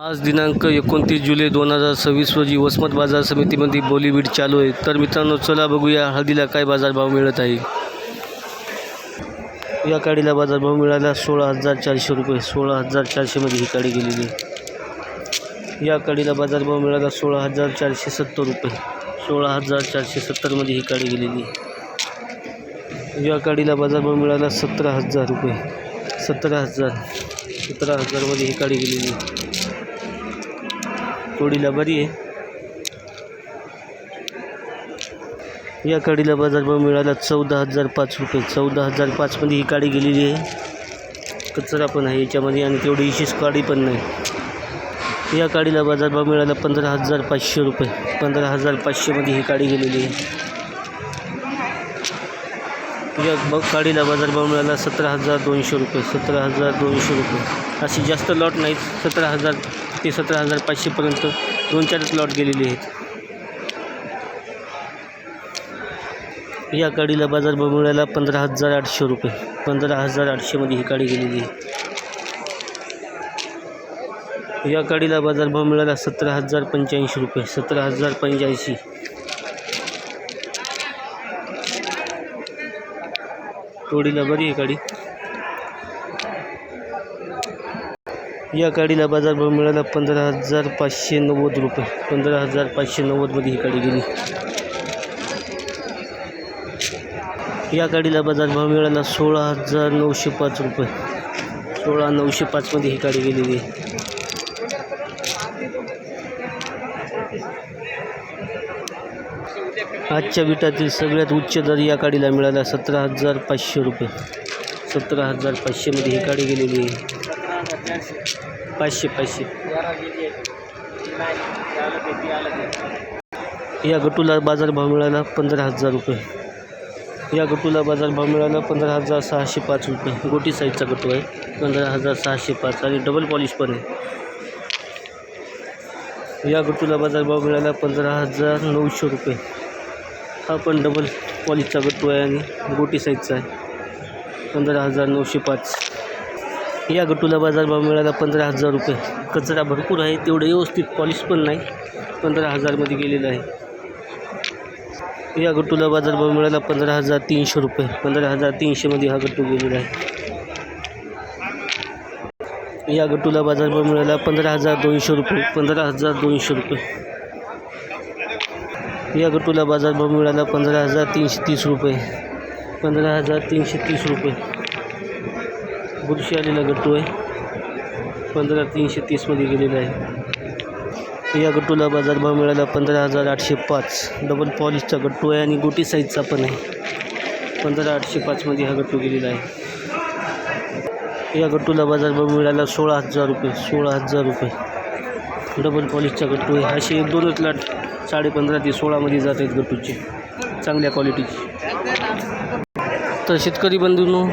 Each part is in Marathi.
आज दिनांक 29 जुलै 2026 रोजी वसमत बाजार समितीमध्ये बोलीबीड चालू आहे। तर मित्रांनो, चला बघूया हळदीला काय बाजारभाव मिळत आहे। या काडीला बाजारभाव मिळाला 16,400 रुपये। 16,400 मध्ये ही काडी गेलेली आहे। या काडीला बाजारभाव मिळाला 16,470 रुपये। 16,470 मध्ये ही काडी गेलेली आहे। या काडीला बाजारभाव मिळाला 17,000 रुपये। 17,000 मध्ये ही काडी गेलेली आहे। तोडीला बरी आहे। या काडीला बाजारभाव मिळाला 14,005 रुपये। 14,005 मध्ये ही काडी गेलेली आहे। कचरा पण आहे याच्यामध्ये आणि तेवढी विशेष काडी पण नाही। या काडीला बाजारभाव मिळाला 15,500 रुपये। 15,500 मध्ये ही काडी गेलेली आहे। या काडीला बाजारभाव मिळाला 17,200 रुपये। 17,200 रुपये। अशी जास्त लॉट नाहीत। 17,000 ते 17,500 पर्यंत 2-4 लॉट गेलेले आहेत। या काडीला बाजारभाव मिळाला 15,800 रुपये। 15,800 मध्ये ही काडी गेलेली आहे। या काडीला बाजारभाव मिळाला 17,085 रुपये। 17,085। तोडीला बरी आहे काडी। या काडीला बाजारभाव मिळाला 15,590 रुपये। 15,590 मध्ये ही काडी गेली। या काडीला बाजारभाव मिळाला 16,905 रुपये। 16,905 मध्ये ही काडी गेलेली आहे। आजच्या बिटातील सगळ्यात उच्च दर या काडीला मिळाला 17,500 रुपये। 17,500 मध्ये ही काडी गेलेली आहे। 500। या गटूला बाजारभाव मिळाला 15,000 रुपये। या गटूला बाजारभाव मिळाला 15,605 रुपये। गोटी साईजचा गटू आहे। 15,605 आणि डबल पॉलिश पण आहे। या गटूला बाजारभाव मिळाला 15,900 रुपये। हा पण डबल पॉलिशचा गट्टू आहे आणि गोटी साईजचा आहे। 15,905। या गट्टूला बाजारभाव मिळाला 15,000 रुपये। कचरा भरपूर आहे, तेवढं व्यवस्थित पॉलिश पण नाही। 15,000 मध्ये गेलेला आहे। या गट्टूला बाजारभाव मिळाला 15,300 रुपये। 15,300 मध्ये हा गट्टू गेलेला आहे। या गट्टूला बाजारभाव मिळाला 15,200 रुपये। 15,200 रुपये। या गट्टूला बाजारभाव मिळाला 15,330 रुपये। 15,330 रुपये। बुरशी आलेला गट्टू आहे। 15,330 मध्ये गेलेला आहे। या गट्टूला बाजारभाव मिळाला 15,805। डबल पॉलिशचा गट्टू आहे आणि गोटी साईजचा पण आहे। 15,805 मध्ये हा गट्टू गेलेला आहे। या गट्टूला बाजारभाव मिळाला 16,000 रुपये। 16,000 रुपये। डबल पॉलिशचा गट्टू आहे। असे 2 लाट 15.5 ते 16 मध्ये जात आहेत गट्टूचे, चांगल्या क्वालिटीची। तर शेतकरी बंधूंनो,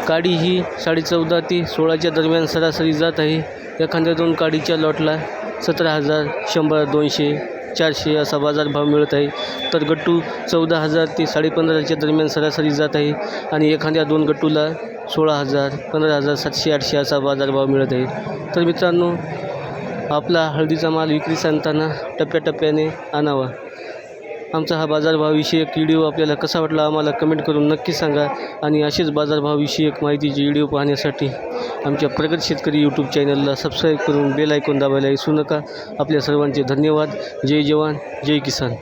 काडी ही 14.5 ते 16च्या दरम्यान सरासरी जात आहे। एखाद्या 2 काडीच्या लॉटला 17,000, 100, 200, 400 असा बाजारभाव मिळत आहे। तर गट्टू 14,000 ते 15,500च्या दरम्यान सरासरी जात आहे आणि एखाद्या 2 गट्टूला 16,000, 15,700, 800 असा बाजारभाव मिळत आहे। तर मित्रांनो, आपला हळदीचा माल विक्रीस आणताना टप्प्याटप्प्याने आणावा। आमचा हा बाजारभावाविषयक व्हिडिओ आपल्याला कसा वाटला आम्हाला कमेंट करून नक्की सांगा आणि असेच बाजारभावाविषयक माहितीचे व्हिडिओ पाहण्यासाठी आमच्या प्रगत शेतकरी यूट्यूब चॅनलला सबस्क्राईब करून बेल आयकॉन दाबायला विसरू नका। आपल्या सर्वांचे धन्यवाद। जय जवान, जय किसान।